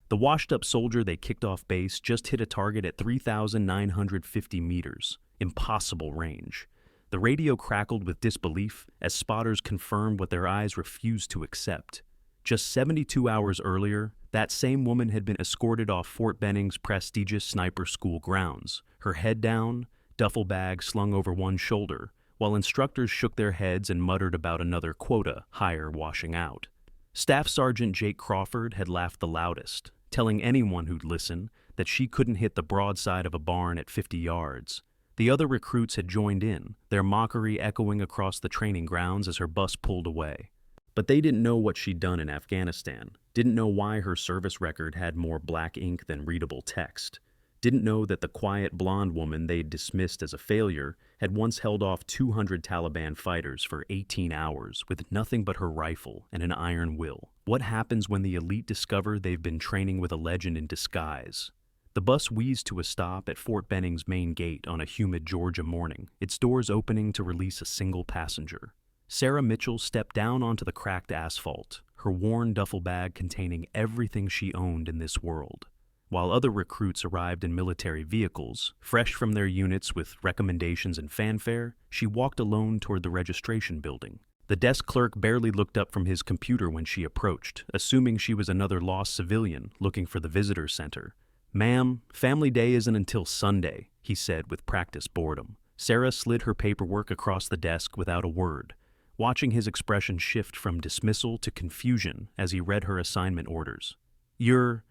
The washed-up soldier they kicked off base just hit a target at 3,950 meters. Impossible range. The radio crackled with disbelief as spotters confirmed what their eyes refused to accept. Just 72 hours earlier, that same woman had been escorted off Fort Benning's prestigious sniper school grounds, her head down, duffel bag slung over one shoulder, while instructors shook their heads and muttered about another quota higher washing out. Staff Sergeant Jake Crawford had laughed the loudest, telling anyone who'd listen that she couldn't hit the broadside of a barn at 50 yards. The other recruits had joined in, their mockery echoing across the training grounds as her bus pulled away. But they didn't know what she'd done in Afghanistan, didn't know why her service record had more black ink than readable text, didn't know that the quiet blonde woman they'd dismissed as a failure had once held off 200 Taliban fighters for 18 hours with nothing but her rifle and an iron will. What happens when the elite discover they've been training with a legend in disguise? The bus wheezed to a stop at Fort Benning's main gate on a humid Georgia morning, its doors opening to release a single passenger. Sarah Mitchell stepped down onto the cracked asphalt, her worn duffel bag containing everything she owned in this world. While other recruits arrived in military vehicles, fresh from their units with recommendations and fanfare, she walked alone toward the registration building. The desk clerk barely looked up from his computer when she approached, assuming she was another lost civilian looking for the visitor center. "Ma'am, family day isn't until Sunday," he said with practiced boredom. Sarah slid her paperwork across the desk without a word, watching his expression shift from dismissal to confusion as he read her assignment orders. "You're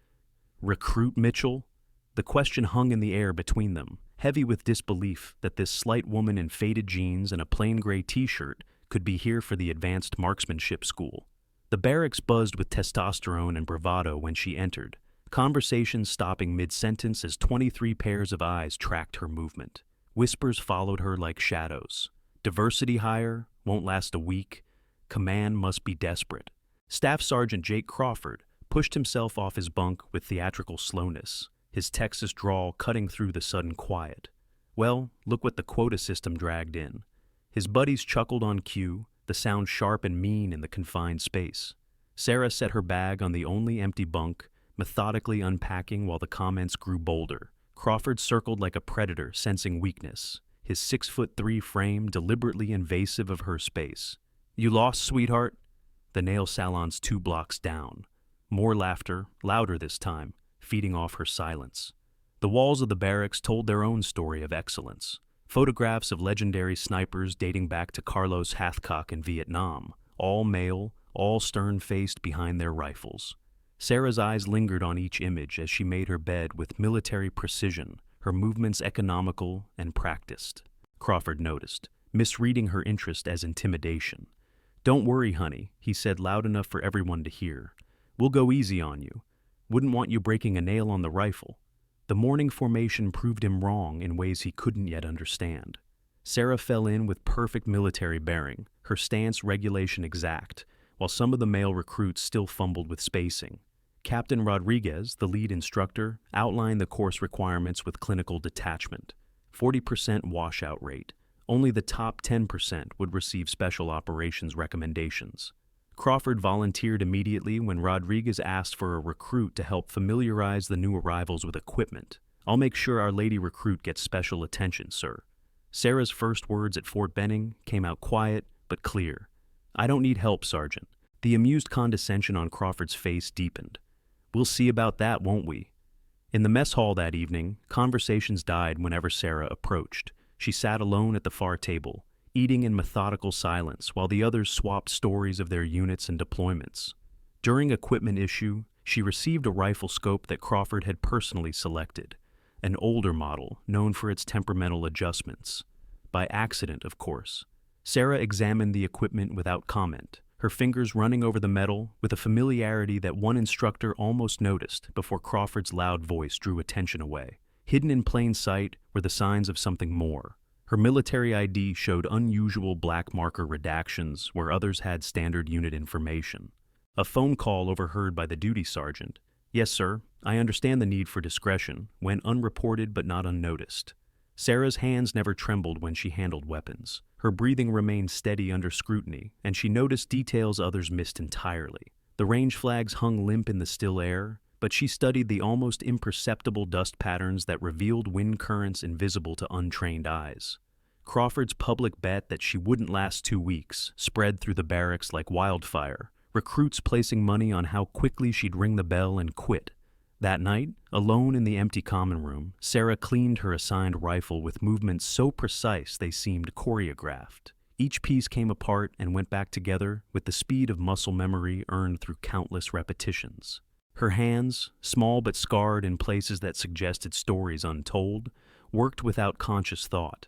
Recruit Mitchell?" The question hung in the air between them, heavy with disbelief that this slight woman in faded jeans and a plain gray t-shirt could be here for the advanced marksmanship school. The barracks buzzed with testosterone and bravado when she entered, conversation stopping mid-sentence as 23 pairs of eyes tracked her movement. Whispers followed her like shadows. Diversity hire, won't last a week. Command must be desperate. Staff Sergeant Jake Crawford pushed himself off his bunk with theatrical slowness, his Texas drawl cutting through the sudden quiet. Well, look what the quota system dragged in. His buddies chuckled on cue, the sound sharp and mean in the confined space. Sarah set her bag on the only empty bunk, methodically unpacking while the comments grew bolder. Crawford circled like a predator, sensing weakness, his 6'3" frame deliberately invasive of her space. "You lost, sweetheart?" The nail salon's 2 blocks down. More laughter, louder this time, feeding off her silence. The walls of the barracks told their own story of excellence. Photographs of legendary snipers dating back to Carlos Hathcock in Vietnam, all male, all stern-faced behind their rifles. Sarah's eyes lingered on each image as she made her bed with military precision, her movements economical and practiced. Crawford noticed, misreading her interest as intimidation. "Don't worry, honey," he said loud enough for everyone to hear. "We'll go easy on you. Wouldn't want you breaking a nail on the rifle." The morning formation proved him wrong in ways he couldn't yet understand. Sarah fell in with perfect military bearing, her stance regulation exact, while some of the male recruits still fumbled with spacing. Captain Rodriguez, the lead instructor, outlined the course requirements with clinical detachment. 40% washout rate. Only the top 10% would receive special operations recommendations. Crawford volunteered immediately when Rodriguez asked for a recruit to help familiarize the new arrivals with equipment. "I'll make sure our lady recruit gets special attention, sir." Sarah's first words at Fort Benning came out quiet but clear. "I don't need help, Sergeant." The amused condescension on Crawford's face deepened. "We'll see about that, won't we?" In the mess hall that evening, conversations died whenever Sarah approached. She sat alone at the far table, eating in methodical silence while the others swapped stories of their units and deployments. During equipment issue, she received a rifle scope that Crawford had personally selected, an older model known for its temperamental adjustments. By accident, of course. Sarah examined the equipment without comment, her fingers running over the metal with a familiarity that one instructor almost noticed before Crawford's loud voice drew attention away. Hidden in plain sight were the signs of something more. Her military ID showed unusual black marker redactions where others had standard unit information. A phone call overheard by the duty sergeant. "Yes, sir, I understand the need for discretion," went unreported but not unnoticed. Sarah's hands never trembled when she handled weapons. Her breathing remained steady under scrutiny, and she noticed details others missed entirely. The range flags hung limp in the still air, but she studied the almost imperceptible dust patterns that revealed wind currents invisible to untrained eyes. Crawford's public bet that she wouldn't last 2 weeks spread through the barracks like wildfire, recruits placing money on how quickly she'd ring the bell and quit. That night, alone in the empty common room, Sarah cleaned her assigned rifle with movements so precise they seemed choreographed. Each piece came apart and went back together with the speed of muscle memory earned through countless repetitions. Her hands, small but scarred in places that suggested stories untold, worked without conscious thought.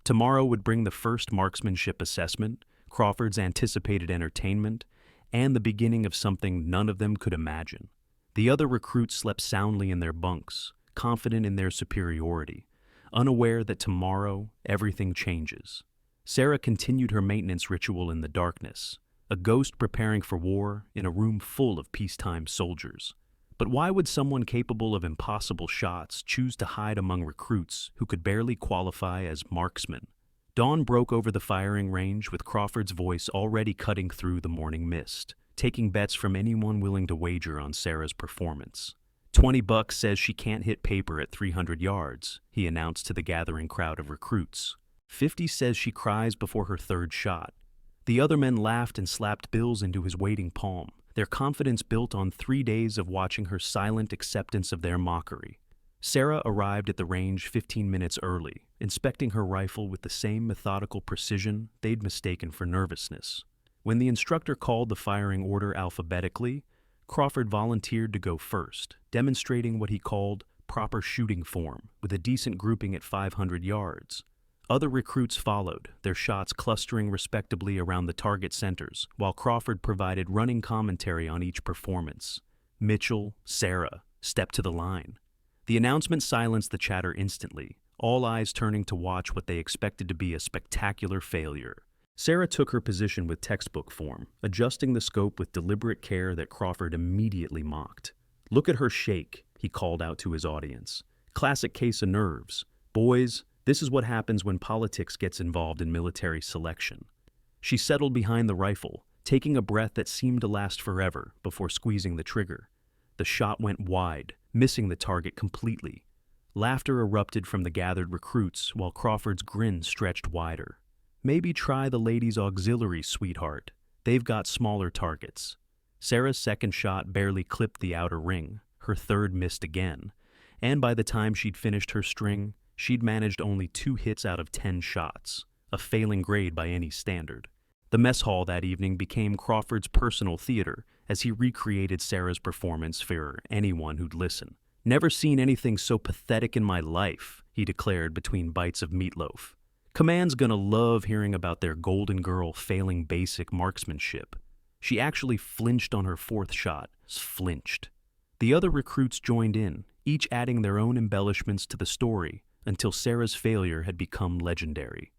Tomorrow would bring the first marksmanship assessment, Crawford's anticipated entertainment, and the beginning of something none of them could imagine. The other recruits slept soundly in their bunks, confident in their superiority, unaware that tomorrow everything changes. Sarah continued her maintenance ritual in the darkness, a ghost preparing for war in a room full of peacetime soldiers. But why would someone capable of impossible shots choose to hide among recruits who could barely qualify as marksmen? Dawn broke over the firing range with Crawford's voice already cutting through the morning mist, taking bets from anyone willing to wager on Sarah's performance. $20 says she can't hit paper at 300 yards, he announced to the gathering crowd of recruits. 50 says she cries before her third shot. The other men laughed and slapped bills into his waiting palm, their confidence built on 3 days of watching her silent acceptance of their mockery. Sarah arrived at the range 15 minutes early, inspecting her rifle with the same methodical precision they'd mistaken for nervousness. When the instructor called the firing order alphabetically, Crawford volunteered to go first, demonstrating what he called proper shooting form with a decent grouping at 500 yards. Other recruits followed, their shots clustering respectably around the target centers, while Crawford provided running commentary on each performance. Mitchell, Sarah, step to the line. The announcement silenced the chatter instantly, all eyes turning to watch what they expected to be a spectacular failure. Sarah took her position with textbook form, adjusting the scope with deliberate care that Crawford immediately mocked. "Look at her shake," he called out to his audience. "Classic case of nerves. Boys, this is what happens when politics gets involved in military selection." She settled behind the rifle, taking a breath that seemed to last forever before squeezing the trigger. The shot went wide, missing the target completely. Laughter erupted from the gathered recruits while Crawford's grin stretched wider. "Maybe try the ladies' auxiliary, sweetheart. They've got smaller targets." Sarah's second shot barely clipped the outer ring. Her third missed again. And by the time she'd finished her string, she'd managed only 2 hits out of 10 shots, a failing grade by any standard. The mess hall that evening became Crawford's personal theater as he recreated Sarah's performance for anyone who'd listen. "Never seen anything so pathetic in my life," he declared between bites of meatloaf. "Command's gonna love hearing about their golden girl failing basic marksmanship." She actually flinched on her 4th shot. Flinched. The other recruits joined in, each adding their own embellishments to the story, until Sarah's failure had become legendary.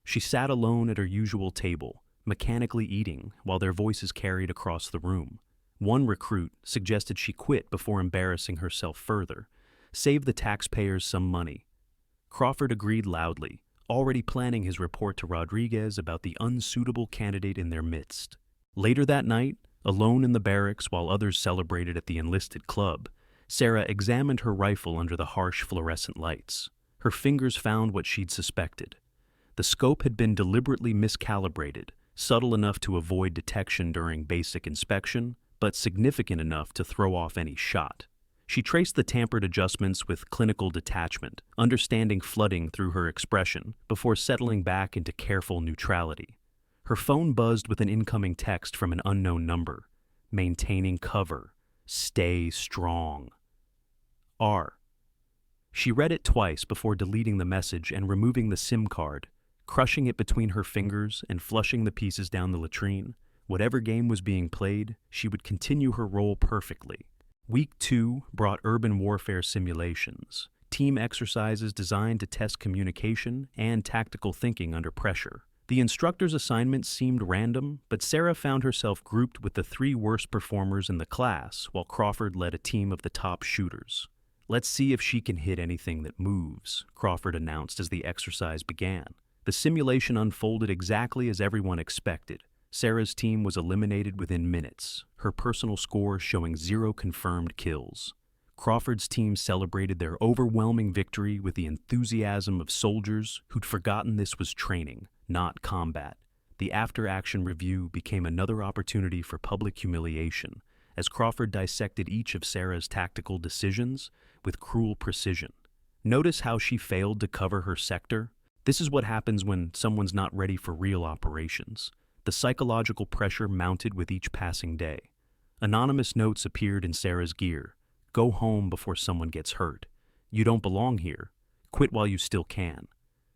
She sat alone at her usual table, mechanically eating, while their voices carried across the room. One recruit suggested she quit before embarrassing herself further, save the taxpayers some money. Crawford agreed loudly, already planning his report to Rodriguez about the unsuitable candidate in their midst. Later that night, alone in the barracks while others celebrated at the enlisted club, Sarah examined her rifle under the harsh fluorescent lights. Her fingers found what she'd suspected. The scope had been deliberately miscalibrated, subtle enough to avoid detection during basic inspection, but significant enough to throw off any shot. She traced the tampered adjustments with clinical detachment, understanding flooding through her expression before settling back into careful neutrality. Her phone buzzed with an incoming text from an unknown number. "Maintaining cover. Stay strong. R." She read it twice before deleting the message and removing the SIM card, crushing it between her fingers and flushing the pieces down the latrine. Whatever game was being played, she would continue her role perfectly. Week 2 brought urban warfare simulations, team exercises designed to test communication and tactical thinking under pressure. The instructor's assignments seemed random, but Sarah found herself grouped with the 3 worst performers in the class while Crawford led a team of the top shooters. "Let's see if she can hit anything that moves," Crawford announced as the exercise began. The simulation unfolded exactly as everyone expected. Sarah's team was eliminated within minutes, her personal score showing 0 confirmed kills. Crawford's team celebrated their overwhelming victory with the enthusiasm of soldiers who'd forgotten this was training, not combat. The after-action review became another opportunity for public humiliation, as Crawford dissected each of Sarah's tactical decisions with cruel precision. Notice how she failed to cover her sector? This is what happens when someone's not ready for real operations. The psychological pressure mounted with each passing day. Anonymous notes appeared in Sarah's gear. Go home before someone gets hurt. You don't belong here. Quit while you still can.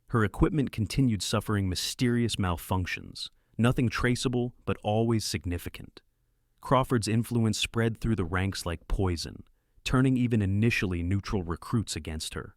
Her equipment continued suffering mysterious malfunctions, nothing traceable but always significant. Crawford's influence spread through the ranks like poison, turning even initially neutral recruits against her.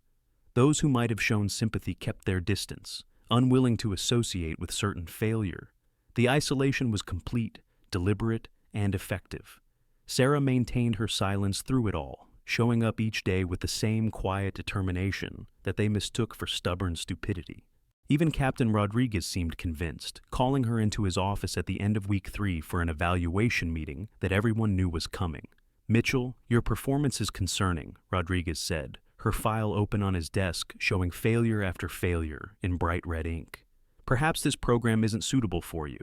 Those who might have shown sympathy kept their distance, unwilling to associate with certain failure. The isolation was complete, deliberate, and effective. Sarah maintained her silence through it all, showing up each day with the same quiet determination that they mistook for stubborn stupidity. Even Captain Rodriguez seemed convinced, calling her into his office at the end of week 3 for an evaluation meeting that everyone knew was coming. "Mitchell, your performance is concerning," Rodriguez said, her file open on his desk showing failure after failure in bright red ink. "Perhaps this program isn't suitable for you.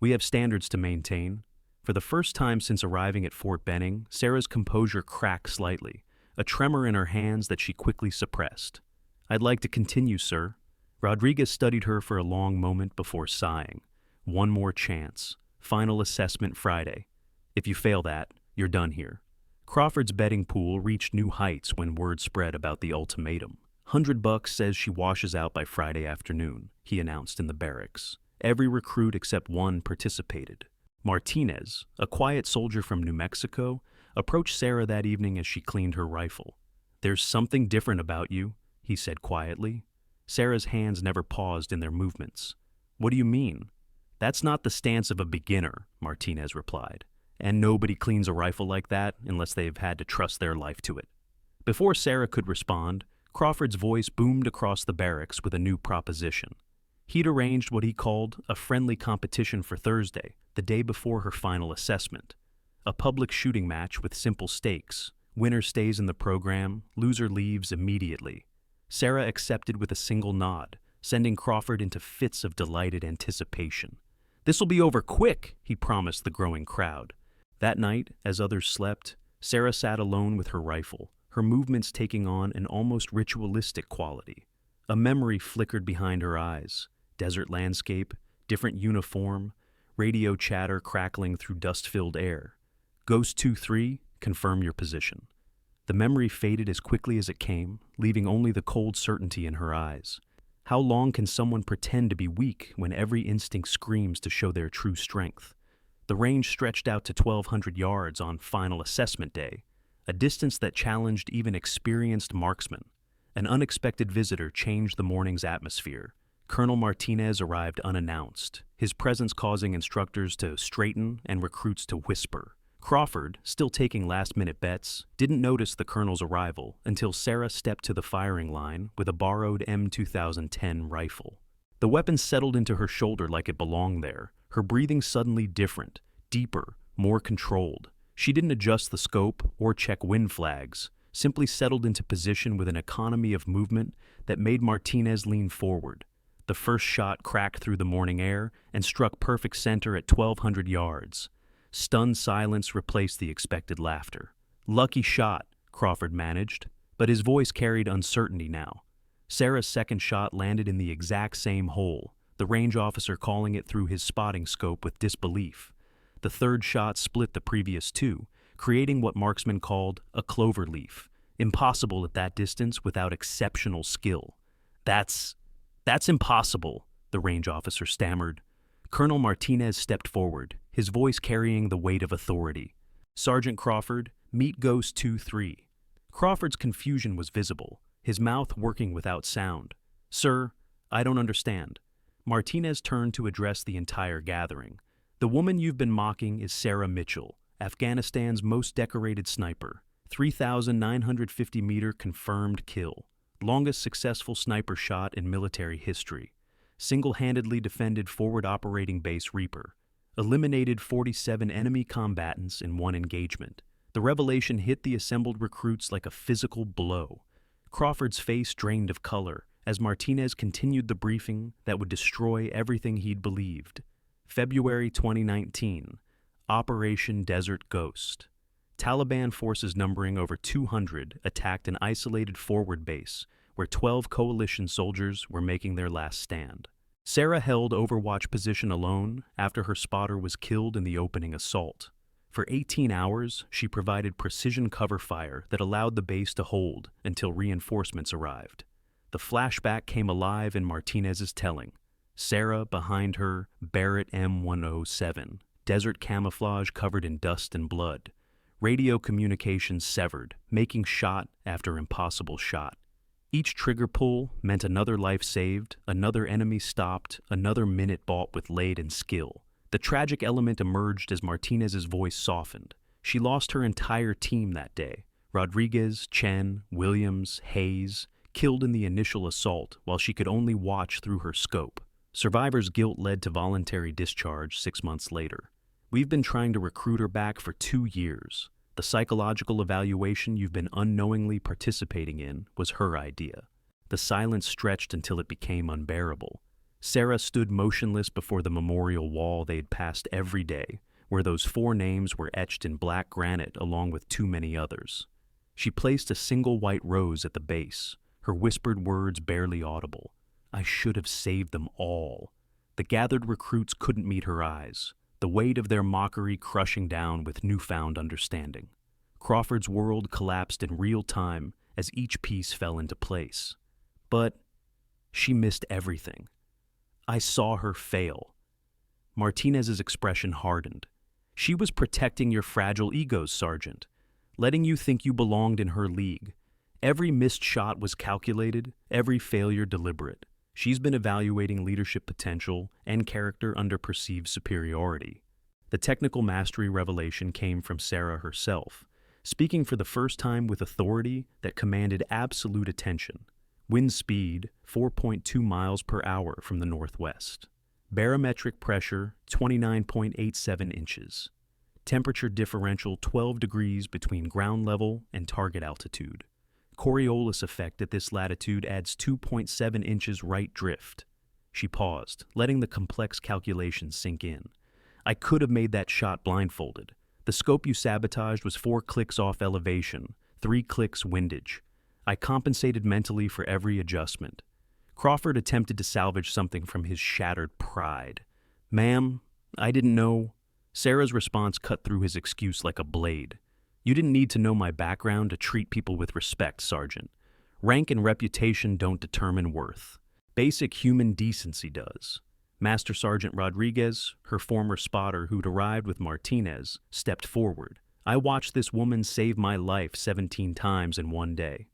We have standards to maintain." For the first time since arriving at Fort Benning, Sarah's composure cracked slightly, a tremor in her hands that she quickly suppressed. "I'd like to continue, sir." Rodriguez studied her for a long moment before sighing. "One more chance. Final assessment Friday. If you fail that, you're done here." Crawford's betting pool reached new heights when word spread about the ultimatum. $100 says she washes out by Friday afternoon, he announced in the barracks. Every recruit except one participated. Martinez, a quiet soldier from New Mexico, approached Sarah that evening as she cleaned her rifle. "There's something different about you," he said quietly. Sarah's hands never paused in their movements. "What do you mean?" "That's not the stance of a beginner," Martinez replied. "And nobody cleans a rifle like that unless they've had to trust their life to it." Before Sarah could respond, Crawford's voice boomed across the barracks with a new proposition. He'd arranged what he called a friendly competition for Thursday, the day before her final assessment. A public shooting match with simple stakes. Winner stays in the program, loser leaves immediately. Sarah accepted with a single nod, sending Crawford into fits of delighted anticipation. "This'll be over quick," he promised the growing crowd. That night, as others slept, Sarah sat alone with her rifle, her movements taking on an almost ritualistic quality. A memory flickered behind her eyes. Desert landscape, different uniform, radio chatter crackling through dust-filled air. "Ghost 2-3, confirm your position." The memory faded as quickly as it came, leaving only the cold certainty in her eyes. How long can someone pretend to be weak when every instinct screams to show their true strength? The range stretched out to 1,200 yards on final assessment day, a distance that challenged even experienced marksmen. An unexpected visitor changed the morning's atmosphere. Colonel Martinez arrived unannounced, his presence causing instructors to straighten and recruits to whisper. Crawford, still taking last-minute bets, didn't notice the colonel's arrival until Sarah stepped to the firing line with a borrowed M2010 rifle. The weapon settled into her shoulder like it belonged there, her breathing suddenly different, deeper, more controlled. She didn't adjust the scope or check wind flags, simply settled into position with an economy of movement that made Martinez lean forward. The first shot cracked through the morning air and struck perfect center at 1,200 yards. Stunned silence replaced the expected laughter. "Lucky shot," Crawford managed, but his voice carried uncertainty now. Sarah's second shot landed in the exact same hole, the range officer calling it through his spotting scope with disbelief. The third shot split the previous two, creating what marksmen called a clover leaf, impossible at that distance without exceptional skill. That's impossible," the range officer stammered. Colonel Martinez stepped forward, his voice carrying the weight of authority. "Sergeant Crawford, meet Ghost 2-3. Crawford's confusion was visible, his mouth working without sound. "Sir, I don't understand." Martinez turned to address the entire gathering. "The woman you've been mocking is Sarah Mitchell, Afghanistan's most decorated sniper. 3,950-meter confirmed kill. Longest successful sniper shot in military history. Single-handedly defended forward operating base Reaper. eliminated 47 enemy combatants in one engagement. The revelation hit the assembled recruits like a physical blow. Crawford's face drained of color as Martinez continued the briefing that would destroy everything he'd believed. February 2019, Operation Desert Ghost. Taliban forces numbering over 200 attacked an isolated forward base where 12 coalition soldiers were making their last stand. Sarah held overwatch position alone after her spotter was killed in the opening assault. For 18 hours, she provided precision cover fire that allowed the base to hold until reinforcements arrived. The flashback came alive in Martinez's telling. Sarah, behind her, Barrett M2010, desert camouflage covered in dust and blood. Radio communications severed, making shot after impossible shot. Each trigger pull meant another life saved, another enemy stopped, another minute bought with laden skill. The tragic element emerged as Martinez's voice softened. She lost her entire team that day. Rodriguez, Chen, Williams, Hayes, killed in the initial assault while she could only watch through her scope. Survivor's guilt led to voluntary discharge 6 months later. We've been trying to recruit her back for 2 years. The psychological evaluation you've been unknowingly participating in was her idea. The silence stretched until it became unbearable. Sarah stood motionless before the memorial wall they'd passed every day, where those 4 names were etched in black granite along with too many others. She placed a single white rose at the base, her whispered words barely audible. I should have saved them all. The gathered recruits couldn't meet her eyes, the weight of their mockery crushing down with newfound understanding. Crawford's world collapsed in real time as each piece fell into place. But she missed everything. I saw her fail. Martinez's expression hardened. She was protecting your fragile egos, Sergeant, letting you think you belonged in her league. Every missed shot was calculated, every failure deliberate. She's been evaluating leadership potential and character under perceived superiority. The technical mastery revelation came from Sarah herself, speaking for the first time with authority that commanded absolute attention. Wind speed, 4.2 miles per hour from the northwest. Barometric pressure, 29.87 inches. Temperature differential, 12 degrees between ground level and target altitude. Coriolis effect at this latitude adds 2.7 inches right drift. She paused, letting the complex calculations sink in. I could have made that shot blindfolded. The scope you sabotaged was 4 clicks off elevation, 3 clicks windage. I compensated mentally for every adjustment. Crawford attempted to salvage something from his shattered pride. Ma'am, I didn't know. Sarah's response cut through his excuse like a blade. You didn't need to know my background to treat people with respect, Sergeant. Rank and reputation don't determine worth. Basic human decency does. Master Sergeant Rodriguez, her former spotter who'd arrived with Martinez, stepped forward. I watched this woman save my life 17 times in one day.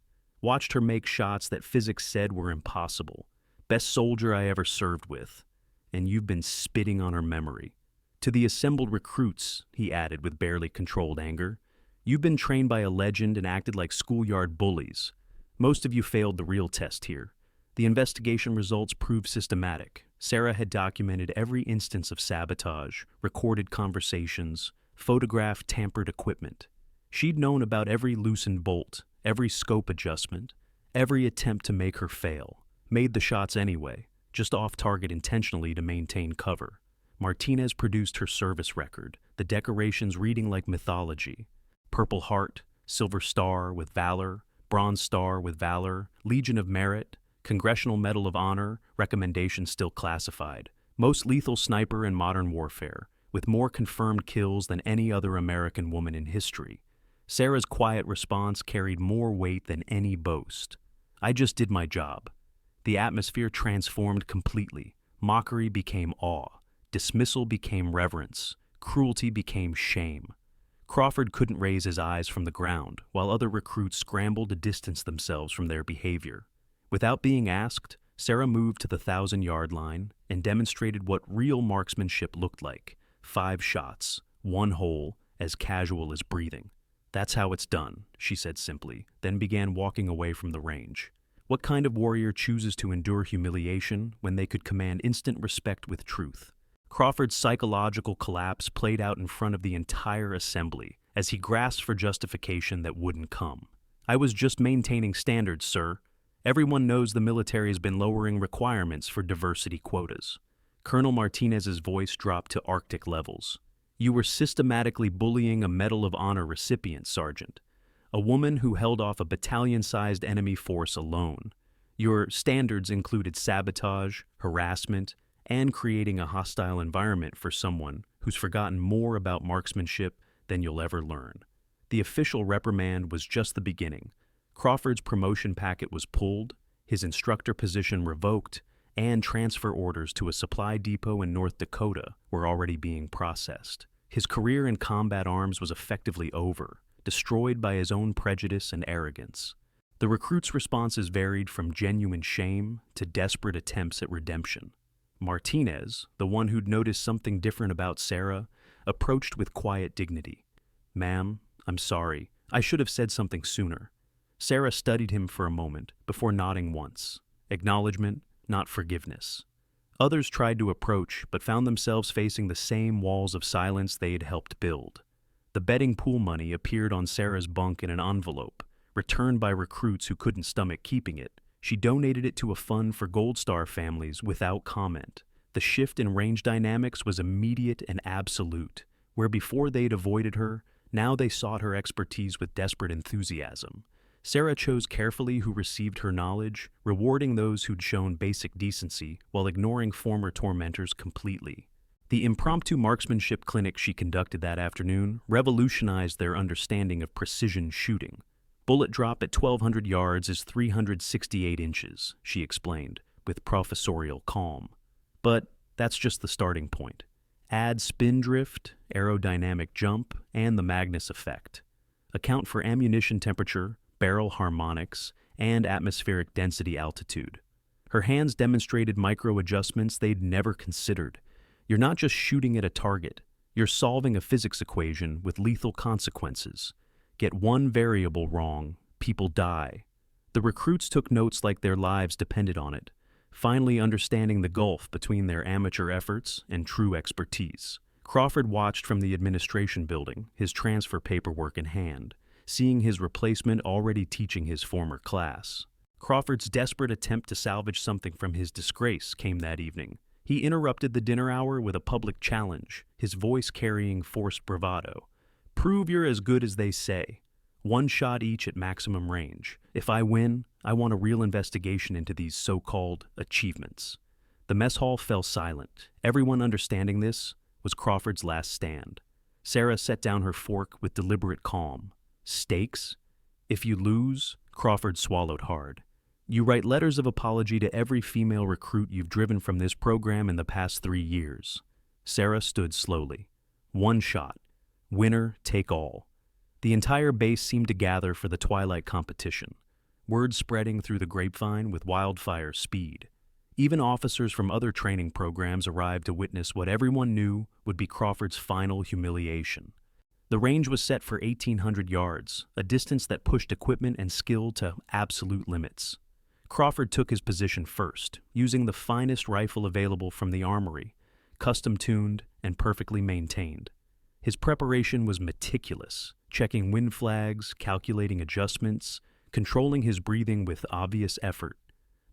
Watched her make shots that physics said were impossible. Best soldier I ever served with. And you've been spitting on her memory. To the assembled recruits, he added with barely controlled anger, you've been trained by a legend and acted like schoolyard bullies. Most of you failed the real test here. The investigation results proved systematic. Sarah had documented every instance of sabotage, recorded conversations, photographed tampered equipment. She'd known about every loosened bolt, every scope adjustment, every attempt to make her fail. Made the shots anyway, just off target intentionally to maintain cover. Martinez produced her service record, the decorations reading like mythology. Purple Heart, Silver Star with Valor, Bronze Star with Valor, Legion of Merit, Congressional Medal of Honor, recommendation still classified. Most lethal sniper in modern warfare, with more confirmed kills than any other American woman in history. Sarah's quiet response carried more weight than any boast. I just did my job. The atmosphere transformed completely. Mockery became awe. Dismissal became reverence. Cruelty became shame. Crawford couldn't raise his eyes from the ground, while other recruits scrambled to distance themselves from their behavior. Without being asked, Sarah moved to the 1,000-yard line and demonstrated what real marksmanship looked like. 5 shots, 1 hole, as casual as breathing. That's how it's done, she said simply, then began walking away from the range. What kind of warrior chooses to endure humiliation when they could command instant respect with truth? Crawford's psychological collapse played out in front of the entire assembly as he grasped for justification that wouldn't come. "I was just maintaining standards, sir. Everyone knows the military has been lowering requirements for diversity quotas." Colonel Martinez's voice dropped to Arctic levels. "You were systematically bullying a Medal of Honor recipient, Sergeant. A woman who held off a battalion-sized enemy force alone. Your standards included sabotage, harassment, and creating a hostile environment for someone who's forgotten more about marksmanship than you'll ever learn." The official reprimand was just the beginning. Crawford's promotion packet was pulled, his instructor position revoked, and transfer orders to a supply depot in North Dakota were already being processed. His career in combat arms was effectively over, destroyed by his own prejudice and arrogance. The recruits' responses varied from genuine shame to desperate attempts at redemption. Martinez, the one who'd noticed something different about Sarah, approached with quiet dignity. "Ma'am, I'm sorry. I should have said something sooner." Sarah studied him for a moment before nodding once. Acknowledgement, not forgiveness. Others tried to approach, but found themselves facing the same walls of silence they had helped build. The betting pool money appeared on Sarah's bunk in an envelope, returned by recruits who couldn't stomach keeping it. She donated it to a fund for Gold Star families without comment. The shift in range dynamics was immediate and absolute. Where before they'd avoided her, now they sought her expertise with desperate enthusiasm. Sarah chose carefully who received her knowledge, rewarding those who'd shown basic decency while ignoring former tormentors completely. The impromptu marksmanship clinic she conducted that afternoon revolutionized their understanding of precision shooting. "Bullet drop at 1,200 yards is 368 inches, she explained, with professorial calm. "But that's just the starting point. Add spin drift, aerodynamic jump, and the Magnus effect. Account for ammunition temperature, barrel harmonics, and atmospheric density altitude." Her hands demonstrated micro-adjustments they'd never considered. You're not just shooting at a target. You're solving a physics equation with lethal consequences. Get one variable wrong, people die. The recruits took notes like their lives depended on it, finally understanding the gulf between their amateur efforts and true expertise. Crawford watched from the administration building, his transfer paperwork in hand, seeing his replacement already teaching his former class. Crawford's desperate attempt to salvage something from his disgrace came that evening. He interrupted the dinner hour with a public challenge, his voice carrying forced bravado. "Prove you're as good as they say. One shot each at maximum range. If I win, I want a real investigation into these so-called achievements." The mess hall fell silent. Everyone understanding this was Crawford's last stand. Sarah set down her fork with deliberate calm. "Stakes? If you lose," Crawford swallowed hard, "you write letters of apology to every female recruit you've driven from this program in the past 3 years." Sarah stood slowly. One shot. Winner take all. The entire base seemed to gather for the twilight competition, word spreading through the grapevine with wildfire speed. Even officers from other training programs arrived to witness what everyone knew would be Crawford's final humiliation. The range was set for 1,800 yards, a distance that pushed equipment and skill to absolute limits. Crawford took his position first, using the finest rifle available from the armory, custom-tuned and perfectly maintained. His preparation was meticulous, checking wind flags, calculating adjustments, controlling his breathing with obvious effort.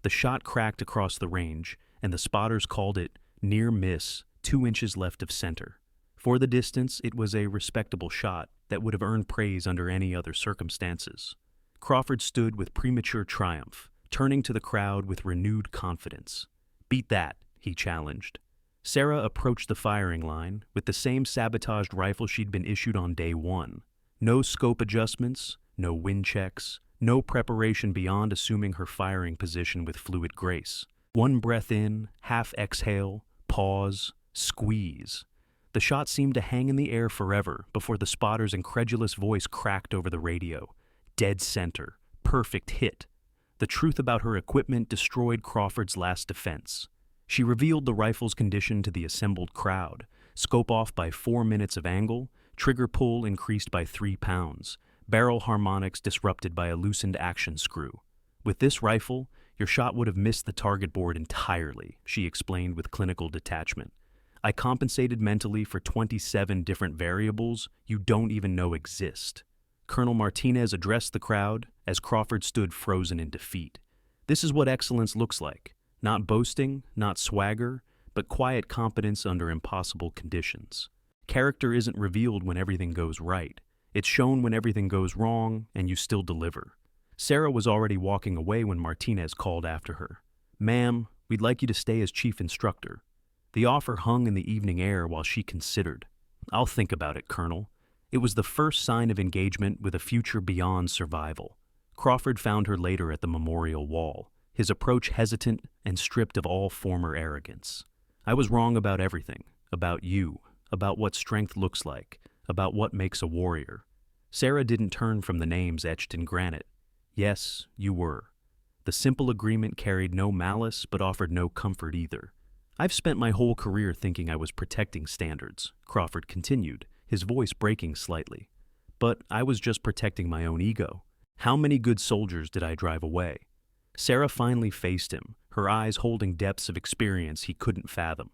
The shot cracked across the range, and the spotters called it near miss, 2 inches left of center. For the distance, it was a respectable shot that would have earned praise under any other circumstances. Crawford stood with premature triumph, turning to the crowd with renewed confidence. "Beat that," he challenged. Sarah approached the firing line with the same sabotaged rifle she'd been issued on day 1. No scope adjustments, no wind checks, no preparation beyond assuming her firing position with fluid grace. One breath in, half exhale, pause, squeeze. The shot seemed to hang in the air forever before the spotter's incredulous voice cracked over the radio. Dead center. Perfect hit. The truth about her equipment destroyed Crawford's last defense. She revealed the rifle's condition to the assembled crowd. Scope off by 4 minutes of angle, trigger pull increased by 3 pounds, barrel harmonics disrupted by a loosened action screw. "With this rifle, your shot would have missed the target board entirely," she explained with clinical detachment. I compensated mentally for 27 different variables you don't even know exist. Colonel Martinez addressed the crowd as Crawford stood frozen in defeat. This is what excellence looks like. Not boasting, not swagger, but quiet competence under impossible conditions. Character isn't revealed when everything goes right. It's shown when everything goes wrong and you still deliver. Sarah was already walking away when Martinez called after her. "Ma'am, we'd like you to stay as chief instructor." The offer hung in the evening air while she considered. "I'll think about it, Colonel." It was the first sign of engagement with a future beyond survival. Crawford found her later at the memorial wall, his approach hesitant and stripped of all former arrogance. "I was wrong about everything, about you, about what strength looks like, about what makes a warrior." Sarah didn't turn from the names etched in granite. "Yes, you were." The simple agreement carried no malice but offered no comfort either. "I've spent my whole career thinking I was protecting standards," Crawford continued, his voice breaking slightly. "But I was just protecting my own ego. How many good soldiers did I drive away?" Sarah finally faced him, her eyes holding depths of experience he couldn't fathom.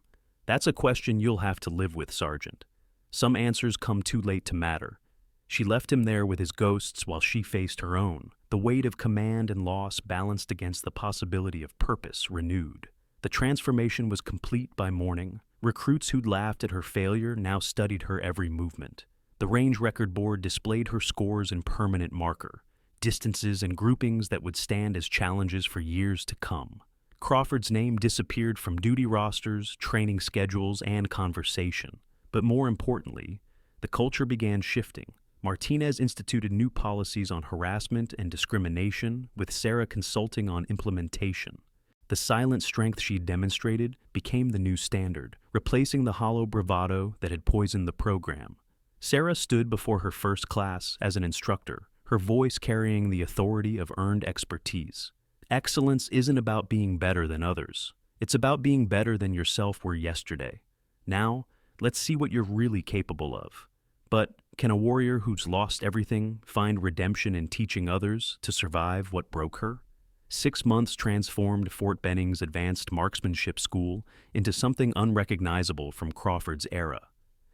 "That's a question you'll have to live with, Sergeant. Some answers come too late to matter." She left him there with his ghosts while she faced her own, the weight of command and loss balanced against the possibility of purpose renewed. The transformation was complete by morning. Recruits who'd laughed at her failure now studied her every movement. The range record board displayed her scores in permanent marker, distances and groupings that would stand as challenges for years to come. Crawford's name disappeared from duty rosters, training schedules, and conversation. But more importantly, the culture began shifting. Martinez instituted new policies on harassment and discrimination, with Sarah consulting on implementation. The silent strength she demonstrated became the new standard, replacing the hollow bravado that had poisoned the program. Sarah stood before her first class as an instructor, her voice carrying the authority of earned expertise. Excellence isn't about being better than others. It's about being better than yourself were yesterday. Now, let's see what you're really capable of. But can a warrior who's lost everything find redemption in teaching others to survive what broke her? 6 months transformed Fort Benning's advanced marksmanship school into something unrecognizable from Crawford's era.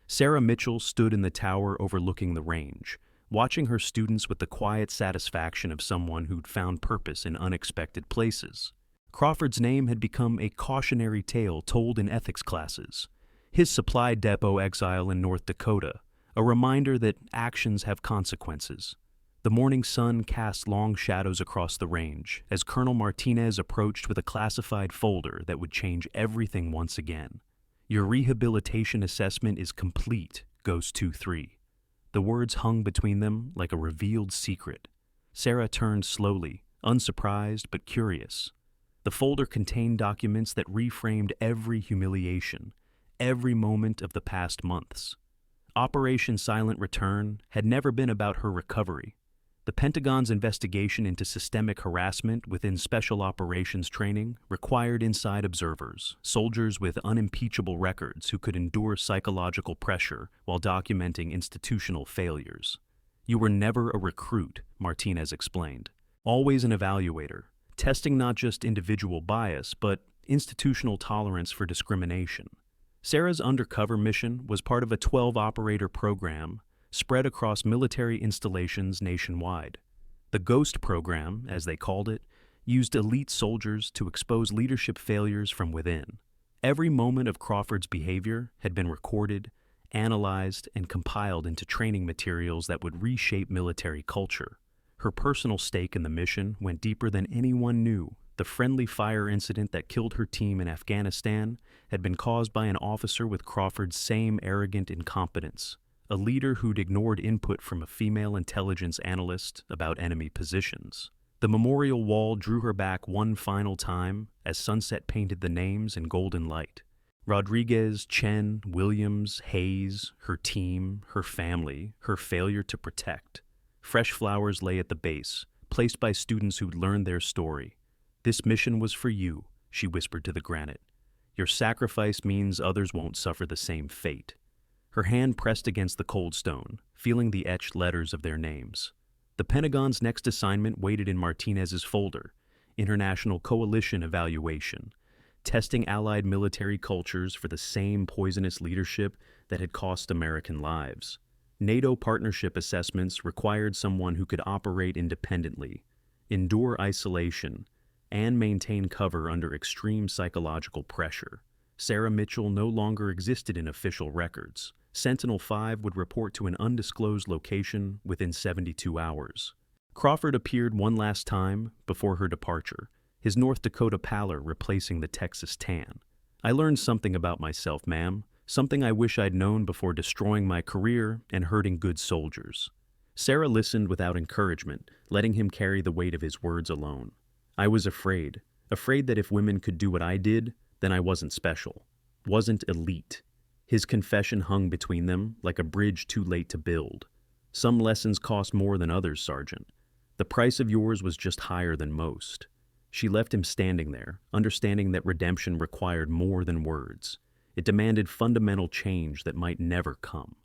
Sarah Mitchell stood in the tower overlooking the range, watching her students with the quiet satisfaction of someone who'd found purpose in unexpected places. Crawford's name had become a cautionary tale told in ethics classes. His supply depot exile in North Dakota, a reminder that actions have consequences. The morning sun cast long shadows across the range as Colonel Martinez approached with a classified folder that would change everything once again. "Your rehabilitation assessment is complete, Ghost 2-3. The words hung between them like a revealed secret. Sarah turned slowly, unsurprised but curious. The folder contained documents that reframed every humiliation, every moment of the past months. Operation Silent Return had never been about her recovery. The Pentagon's investigation into systemic harassment within special operations training required inside observers, soldiers with unimpeachable records who could endure psychological pressure while documenting institutional failures. "You were never a recruit," Martinez explained. "Always an evaluator, testing not just individual bias, but institutional tolerance for discrimination." Sarah's undercover mission was part of a 12-operator program spread across military installations nationwide. The Ghost program, as they called it, used elite soldiers to expose leadership failures from within. Every moment of Crawford's behavior had been recorded, analyzed, and compiled into training materials that would reshape military culture. Her personal stake in the mission went deeper than anyone knew. The friendly fire incident that killed her team in Afghanistan had been caused by an officer with Crawford's same arrogant incompetence, a leader who'd ignored input from a female intelligence analyst about enemy positions. The memorial wall drew her back one final time as sunset painted the names in golden light. Rodriguez, Chen, Williams, Hayes, her team, her family, her failure to protect. Fresh flowers lay at the base, placed by students who'd learned their story. "This mission was for you," she whispered to the granite. "Your sacrifice means others won't suffer the same fate." Her hand pressed against the cold stone, feeling the etched letters of their names. The Pentagon's next assignment waited in Martinez's folder, International Coalition Evaluation. testing Allied military cultures for the same poisonous leadership that had cost American lives. NATO partnership assessments required someone who could operate independently, endure isolation, and maintain cover under extreme psychological pressure. Sarah Mitchell no longer existed in official records. Sentinel-5 would report to an undisclosed location within 72 hours. Crawford appeared one last time before her departure, his North Dakota pallor replacing the Texas tan. "I learned something about myself, ma'am, something I wish I'd known before destroying my career and hurting good soldiers." Sarah listened without encouragement, letting him carry the weight of his words alone. "I was afraid that if women could do what I did, then I wasn't special, wasn't elite." His confession hung between them like a bridge too late to build. "Some lessons cost more than others, Sergeant. The price of yours was just higher than most." She left him standing there, understanding that redemption required more than words. It demanded fundamental change that might never come.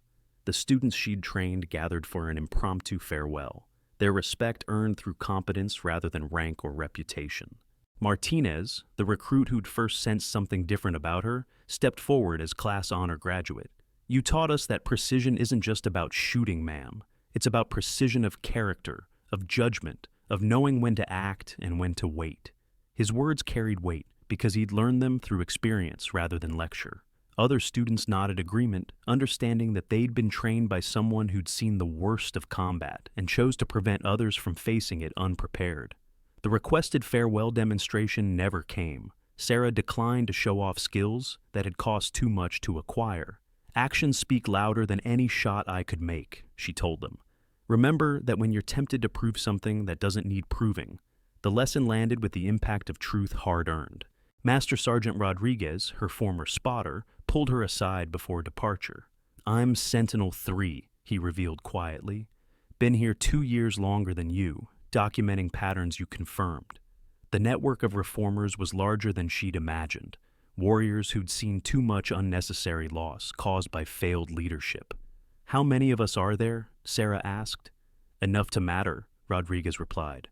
The students she'd trained gathered for an impromptu farewell, their respect earned through competence rather than rank or reputation. Martinez, the recruit who'd first sensed something different about her, stepped forward as class honor graduate. "You taught us that precision isn't just about shooting, ma'am. It's about precision of character, of judgment, of knowing when to act and when to wait." His words carried weight because he'd learned them through experience rather than lecture. Other students nodded agreement, understanding that they'd been trained by someone who'd seen the worst of combat and chose to prevent others from facing it unprepared. The requested farewell demonstration never came. Sarah declined to show off skills that had cost too much to acquire. "Actions speak louder than any shot I could make," she told them. "Remember that when you're tempted to prove something that doesn't need proving." The lesson landed with the impact of truth hard-earned. Master Sergeant Rodriguez, her former spotter, pulled her aside before departure. "I'm Sentinel-3, he revealed quietly. "Been here 2 years longer than you, documenting patterns you confirmed." The network of reformers was larger than she'd imagined, warriors who'd seen too much unnecessary loss caused by failed leadership. "How many of us are there?" Sarah asked. "Enough to matter," Rodriguez replied.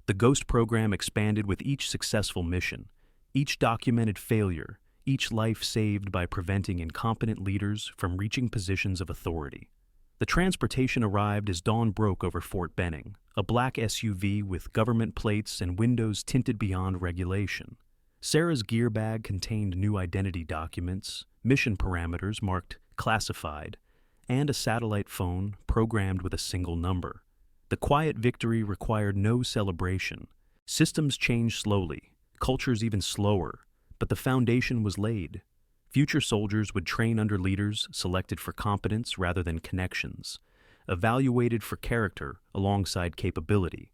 The Ghost program expanded with each successful mission, each documented failure, each life saved by preventing incompetent leaders from reaching positions of authority. The transportation arrived as dawn broke over Fort Benning, a black SUV with government plates and windows tinted beyond regulation. Sarah's gear bag contained new identity documents, mission parameters marked classified, and a satellite phone programmed with a single number. The quiet victory required no celebration. Systems changed slowly, cultures even slower, but the foundation was laid. Future soldiers would train under leaders selected for competence rather than connections, evaluated for character alongside capability.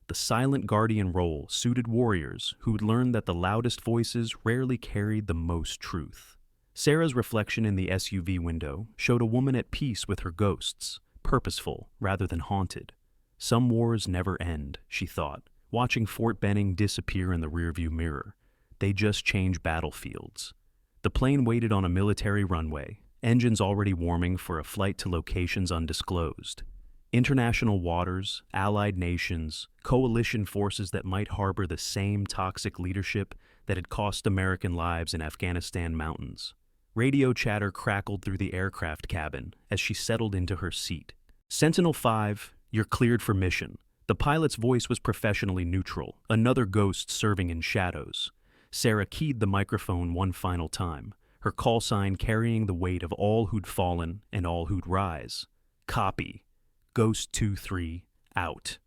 The silent guardian role suited warriors who'd learned that the loudest voices rarely carried the most truth. Sarah's reflection in the SUV window showed a woman at peace with her ghosts, purposeful rather than haunted. Some wars never end, she thought, watching Fort Benning disappear in the rearview mirror. They just change battlefields. The plane waited on a military runway, engines already warming for a flight to locations undisclosed. International waters, allied nations, coalition forces that might harbor the same toxic leadership that had cost American lives in Afghanistan mountains. Radio chatter crackled through the aircraft cabin as she settled into her seat. "Sentinel-5, you're cleared for mission." The pilot's voice was professionally neutral, another ghost serving in shadows. Sarah keyed the microphone one final time, her call sign carrying the weight of all who'd fallen and all who'd rise. "Copy. Ghost 2-3, out."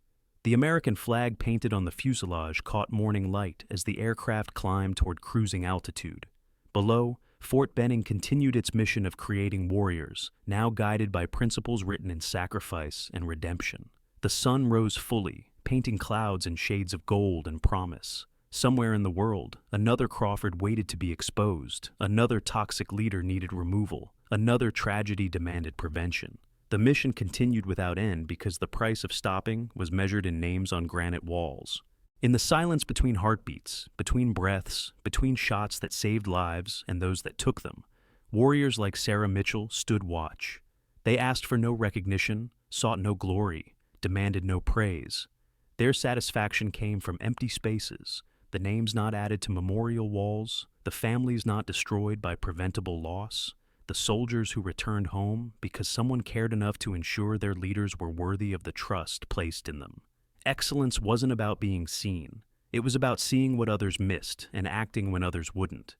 The American flag painted on the fuselage caught morning light as the aircraft climbed toward cruising altitude. Below, Fort Benning continued its mission of creating warriors, now guided by principles written in sacrifice and redemption. The sun rose fully, painting clouds in shades of gold and promise. Somewhere in the world, another Crawford waited to be exposed, another toxic leader needed removal, another tragedy demanded prevention. The mission continued without end because the price of stopping was measured in names on granite walls. In the silence between heartbeats, between breaths, between shots that saved lives and those that took them, warriors like Sarah Mitchell stood watch. They asked for no recognition, sought no glory, demanded no praise. Their satisfaction came from empty spaces, the names not added to memorial walls, the families not destroyed by preventable loss, the soldiers who returned home because someone cared enough to ensure their leaders were worthy of the trust placed in them. Excellence wasn't about being seen. It was about seeing what others missed and acting when others wouldn't.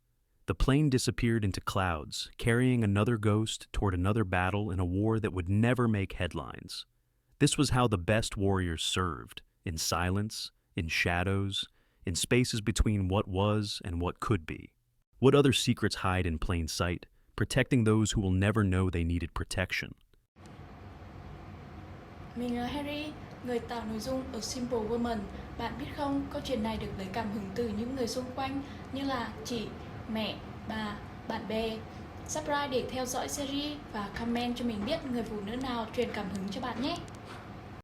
The plane disappeared into clouds, carrying another ghost toward another battle in a war that would never make headlines. This was how the best warriors served, in silence, in shadows, in spaces between what was and what could be. What other secrets hide in plain sight, protecting those who will never know they needed protection? Mình là Harry, người tạo nội dung ở Simple Woman. Bạn biết không, câu chuyện này được lấy cảm hứng từ những người xung quanh như là chị, mẹ, bà, bạn bè. Subscribe để theo dõi series và comment cho mình biết người phụ nữ nào truyền cảm hứng cho bạn nhé.